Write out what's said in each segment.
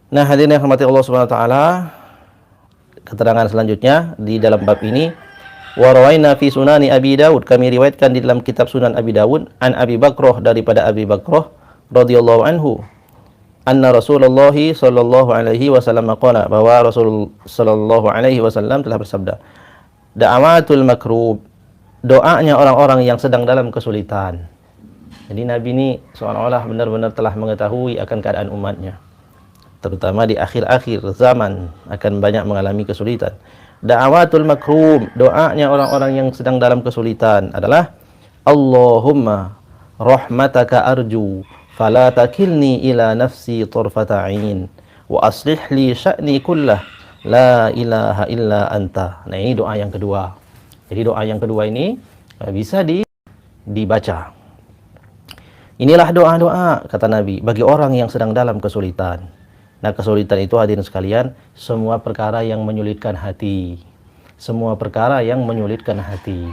Nah, hadirin yang dirahmati Allah Subhanahu wa taala, keterangan selanjutnya di dalam bab ini, wa rawaina fi sunani Abi Dawud, kami riwayatkan di dalam kitab Sunan Abi Dawud, an Abi Bakrah, daripada Abi Bakrah radhiyallahu anhu, anna Rasulullah sallallahu alaihi wasallam qala, bahwa Rasul sallallahu alaihi wasallam telah bersabda, da'awatul makrub, doanya orang-orang yang sedang dalam kesulitan. Jadi Nabi ini seolah-olah benar-benar telah mengetahui akan keadaan umatnya, terutama di akhir-akhir zaman akan banyak mengalami kesulitan. Da'awatul makrub, doanya orang-orang yang sedang dalam kesulitan adalah, Allahumma rahmataka arju fala takilni ila nafsi tarfata ain wa aslih li sya'ni kullah la ilaha illa anta. Nah, ini doa yang kedua. Jadi doa yang kedua ini bisa dibaca. Inilah doa-doa, kata Nabi, bagi orang yang sedang dalam kesulitan. Nah, kesulitan itu hadirin sekalian, semua perkara yang menyulitkan hati. Semua perkara yang menyulitkan hati.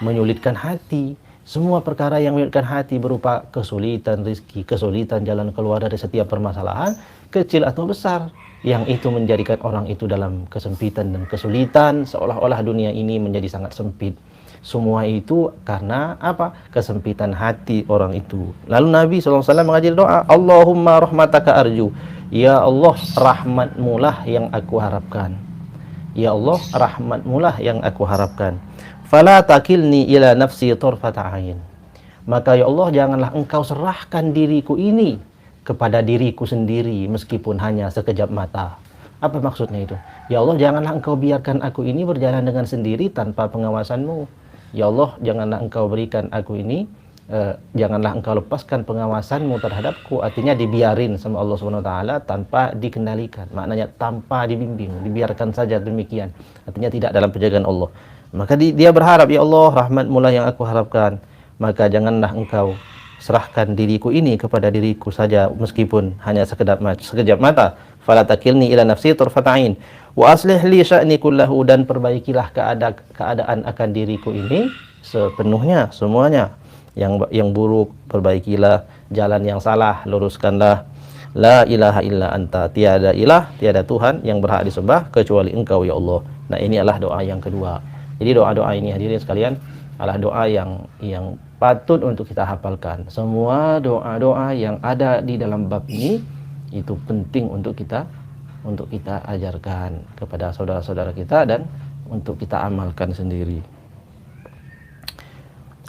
Menyulitkan hati. Semua perkara yang menyulitkan hati berupa kesulitan rezeki, kesulitan jalan keluar dari setiap permasalahan, kecil atau besar, yang itu menjadikan orang itu dalam kesempitan dan kesulitan, seolah-olah dunia ini menjadi sangat sempit. Semua itu karena apa? Kesempitan hati orang itu. Lalu Nabi SAW mengajari doa, Allahumma rahmataka arju. Ya Allah, rahmatmulah yang aku harapkan. Ya Allah, rahmatmulah yang aku harapkan. Fala takilni ila nafsi tarfata ain. Maka ya Allah, janganlah engkau serahkan diriku ini kepada diriku sendiri meskipun hanya sekejap mata. Apa maksudnya itu? Ya Allah, janganlah engkau biarkan aku ini berjalan dengan sendiri tanpa pengawasanmu. Ya Allah, janganlah engkau berikan aku ini, janganlah engkau lepaskan pengawasanmu terhadapku. Artinya dibiarin sama Allah SWT tanpa dikendalikan. Maknanya tanpa dibimbing, dibiarkan saja demikian. Artinya tidak dalam penjagaan Allah. Maka dia berharap, ya Allah, rahmatmulah yang aku harapkan. Maka janganlah engkau serahkan diriku ini kepada diriku saja meskipun hanya sekejap mata. Fala takilni ila nafsi tarfata ain wa aslih li sya'ni kullahu, dan perbaikilah keadaan akan diriku ini sepenuhnya, semuanya. Yang buruk perbaikilah, jalan yang salah luruskanlah. La ilaha illa anta, tiada ilah, tiada Tuhan yang berhak disembah kecuali engkau ya Allah. Nah, ini adalah doa yang kedua. Jadi doa-doa ini hadirin sekalian adalah doa yang patut untuk kita hafalkan. Semua doa-doa yang ada di dalam bab ini itu penting untuk kita ajarkan kepada saudara-saudara kita dan untuk kita amalkan sendiri.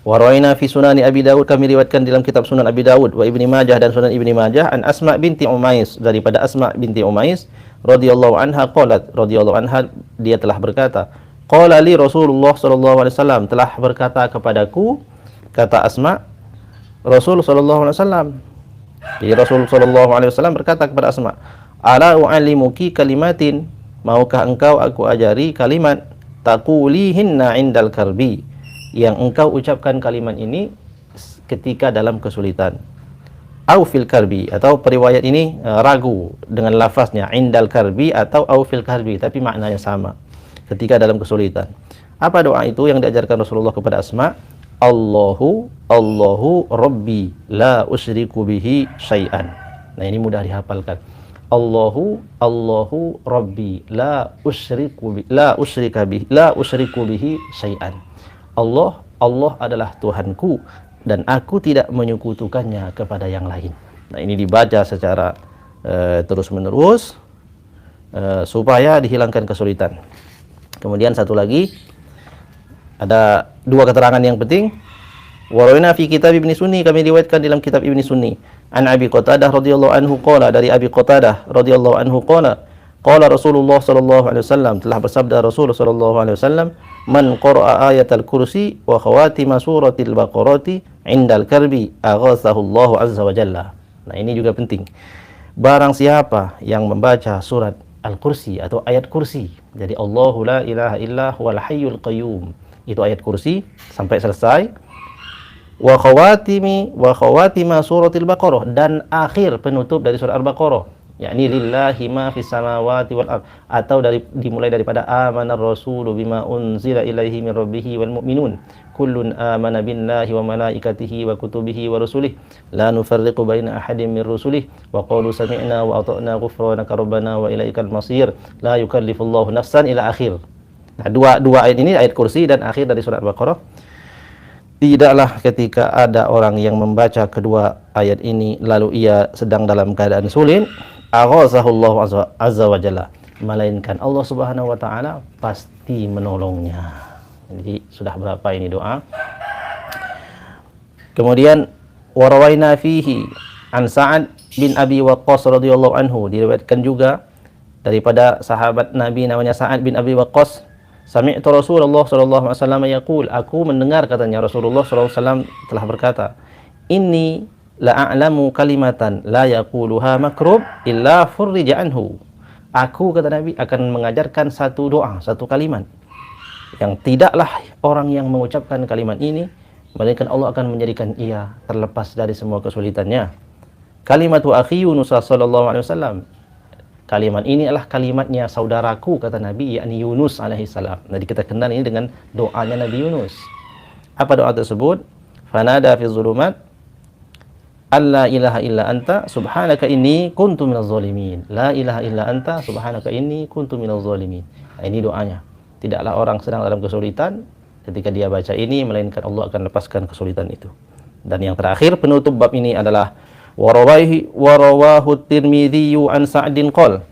Wa rawaina fi sunani Abi Dawud, kami riwayatkan dalam kitab Sunan Abi Dawud, wa Ibni Majah dan Sunan Ibni Majah, an Asma binti Umais, daripada Asma binti Umais radhiyallahu anha qalat, radhiyallahu anha, dia telah berkata, qala li Rasulullah sallallahu alaihi wasallam, telah berkata kepadaku, kata Asma, Rasul sallallahu alaihi wasallam. Jadi Rasul sallallahu alaihi wasallam berkata kepada Asma, ala u'allimuki kalimatin, maukah engkau aku ajari kalimat, taqulihinna indal karbi, yang engkau ucapkan kalimat ini ketika dalam kesulitan. Au fil karbi, atau periwayat ini ragu dengan lafaznya indal karbi atau au fil karbi, tapi maknanya sama, ketika dalam kesulitan. Apa doa itu yang diajarkan Rasulullah kepada Asma? Allahu Rabbi la usyriku bihi syai'an. Nah, ini mudah dihafalkan. Allahu Rabbi la usyriku bihi syai'an. Allah adalah Tuhanku dan aku tidak menyekutukannya kepada yang lain. Nah, ini dibaca secara terus-menerus supaya dihilangkan kesulitan. Kemudian satu lagi, ada dua keterangan yang penting. Warawina fi kitab Ibni Sunni, kami riwayatkan dalam kitab Ibni Sunni, an Abi Qatadah radhiyallahu anhu qala, dari Abi Qatadah radhiyallahu anhu qala, qala Rasulullah sallallahu alaihi wasallam, telah bersabda Rasul sallallahu alaihi wasallam, man qara'a ayatal kursi wa khawatima suratil baqarati indal karbi aghathahu Allah azza wa jalla. Nah, ini juga penting. Barang siapa yang membaca surat Al-Kursi atau ayat kursi, jadi Allahu la ilaha illa huwal hayyul qayyum, itu ayat kursi sampai selesai, wa khawatima suratil baqarah, dan akhir penutup dari surah Al-Baqarah, yakni lillahi ma fis samawati wal ard, atau dimulai daripada amanar rasulu bima unzila ilaihi min rabbih wal mu'minun kullun amana billahi wa malaikatihi wa kutubihi wa rusulihi la nufarriqu baina ahadin min rusulihi wa qalu sami'na wa ata'na ghufranaka rabbana wa ilaikal masir la yukallifullahu nafsan ila akhir. Nah, dua ayat ini, ayat kursi dan akhir dari surat Baqarah. Tidaklah ketika ada orang yang membaca kedua ayat ini lalu ia sedang dalam keadaan sulit, aghasahullahu azza wa jalla, melainkan Allah Subhanahu wa taala pasti menolongnya. Jadi sudah berapa ini doa? Kemudian warawaina fihi an Sa'ad bin Abi Waqqas radhiyallahu anhu, diriwayatkan juga daripada sahabat Nabi namanya Sa'ad bin Abi Waqqas, sami'tu Rasulullah sallallahu alaihi wasallam yaqul, aku mendengar katanya Rasulullah sallallahu alaihi wasallam telah berkata, inni la a'lamu kalimatan la yaquluha makrub illa furrija anhu. Aku, kata Nabi, akan mengajarkan satu doa, satu kalimat yang tidaklah orang yang mengucapkan kalimat ini melainkan Allah akan menjadikan ia terlepas dari semua kesulitannya. Kalimatu akhi Yunus sallallahu alaihi wasallam. Kalimat ini adalah kalimatnya saudaraku, kata Nabi, yakni Yunus alaihi salam. Jadi kita kenal ini dengan doanya Nabi Yunus. Apa doa tersebut? Fanada fi zulumat alla ilaha illa anta subhanaka inni kuntu minaz zalimin. La ilaha illa anta subhanaka inni kuntu minaz zalimin. Nah, ini doanya. Tidaklah orang sedang dalam kesulitan ketika dia baca ini melainkan Allah akan lepaskan kesulitan itu. Dan yang terakhir penutup bab ini adalah warawahu Tirmidzi an Sa'din qol.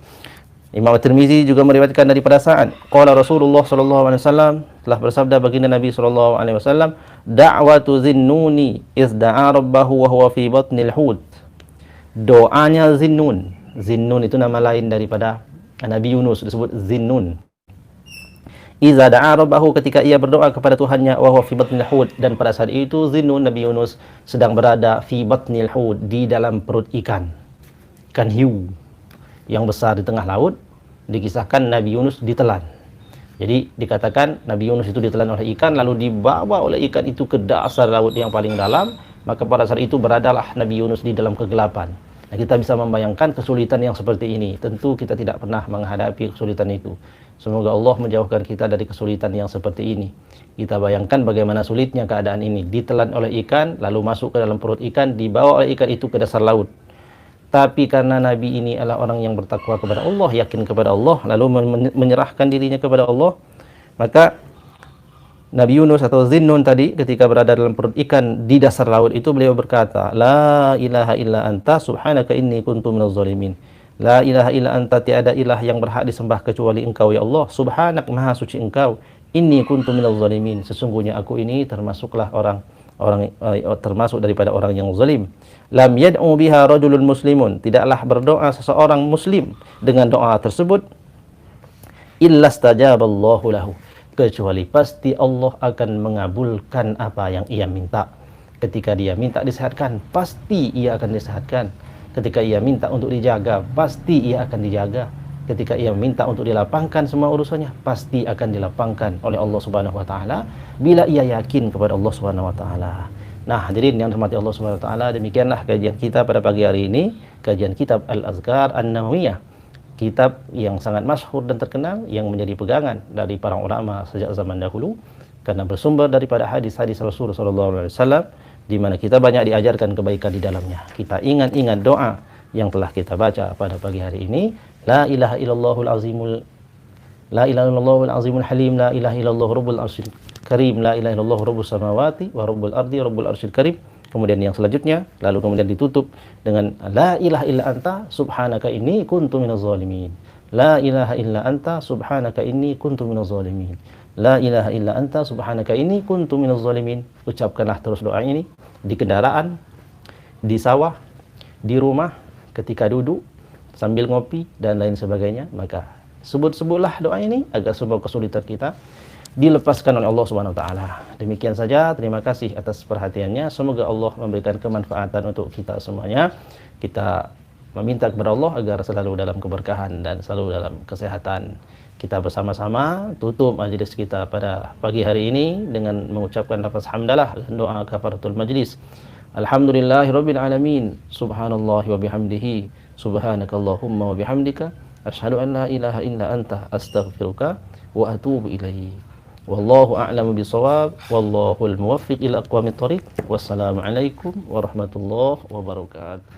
Imam Tirmidzi juga meriwayatkan daripada Sa'ad, qala Rasulullah sallallahu alaihi wasallam, telah bersabda baginda Nabi sallallahu alaihi wasallam, da'watu Zinnuni izda'a rabbahu wa huwa fi batnil hut. Doanya Zinnun. Zinnun itu nama lain daripada Nabi Yunus, disebut Zinnun. Iza da'a rabbahu, ketika ia berdoa kepada Tuhannya, wa huwa fi batnil hut, dan pada saat itu Zinnun, Nabi Yunus, sedang berada fi batnil hut, di dalam perut ikan hiu yang besar di tengah laut. Dikisahkan Nabi Yunus ditelan. Jadi dikatakan Nabi Yunus itu ditelan oleh ikan, lalu dibawa oleh ikan itu ke dasar laut yang paling dalam. Maka pada saat itu beradalah Nabi Yunus di dalam kegelapan. Nah, kita bisa membayangkan kesulitan yang seperti ini. Tentu kita tidak pernah menghadapi kesulitan itu. Semoga Allah menjauhkan kita dari kesulitan yang seperti ini. Kita bayangkan bagaimana sulitnya keadaan ini. Ditelan oleh ikan, lalu masuk ke dalam perut ikan, dibawa oleh ikan itu ke dasar laut. Tapi karena Nabi ini adalah orang yang bertakwa kepada Allah, yakin kepada Allah, lalu menyerahkan dirinya kepada Allah, maka Nabi Yunus atau Zinnun tadi ketika berada dalam perut ikan di dasar laut itu, beliau berkata, La ilaha illa anta subhanaka inni kuntu minaz zalimin. La ilaha illa anta, tiada ilah yang berhak disembah kecuali engkau ya Allah. Subhanak, maha suci engkau. Inni kuntu minaz zalimin, sesungguhnya aku ini termasuklah termasuk daripada orang yang zalim. Lam yad'u biha rajulun muslimun, tidaklah berdoa seseorang muslim dengan doa tersebut illa stajaballahu lahu, kecuali pasti Allah akan mengabulkan apa yang ia minta. Ketika dia minta disehatkan, pasti ia akan disehatkan. Ketika ia minta untuk dijaga, pasti ia akan dijaga. Ketika ia minta untuk dilapangkan semua urusannya, pasti akan dilapangkan oleh Allah Subhanahu wa taala bila ia yakin kepada Allah Subhanahu wa taala. Nah, hadirin yang dirahmati Allah Subhanahu wa taala, demikianlah kajian kita pada pagi hari ini, kajian kitab Al-Azkar An-Nawawiyah. Kitab yang sangat masyhur dan terkenal yang menjadi pegangan dari para ulama sejak zaman dahulu karena bersumber daripada hadis-hadis Rasulullah sallallahu alaihi wasallam, di mana kita banyak diajarkan kebaikan di dalamnya. Kita ingat-ingat doa yang telah kita baca pada pagi hari ini. La ilaha illallahul azimul halim, la ilaha illallah rabbul arsyil karim, la ilaha illallah rabbus samawati wa rabbul ardi rabbul arsyil karim. Kemudian yang selanjutnya, lalu kemudian ditutup dengan la ilaha illa anta subhanaka inni kuntu minaz zalimin. La ilaha illa anta subhanaka inni kuntu minaz zalimin. La ilaha illa anta subhanaka inni kuntu minaz zalimin. Ucapkanlah terus doa ini di kendaraan, di sawah, di rumah, ketika duduk, sambil ngopi dan lain sebagainya. Maka sebut-sebutlah doa ini agar semua kesulitan kita dilepaskan oleh Allah Subhanahu wa taala. Demikian saja, terima kasih atas perhatiannya. Semoga Allah memberikan kemanfaatan untuk kita semuanya. Kita meminta kepada Allah agar selalu dalam keberkahan dan selalu dalam kesehatan. Kita bersama-sama tutup majlis kita pada pagi hari ini dengan mengucapkan lafaz hamdalah dan doa kafaratul majlis. Alhamdulillahirabbil alamin. Subhanallah wa bihamdihi. Subhanakallahumma wa bihamdika asyhadu an la ilaha illa anta astaghfiruka wa atubu ilaik. Wallahu a'lamu bishawab, wallahul muwaffiq ila aqwamit thoriq. Wassalamualaikum warahmatullahi wabarakatuh.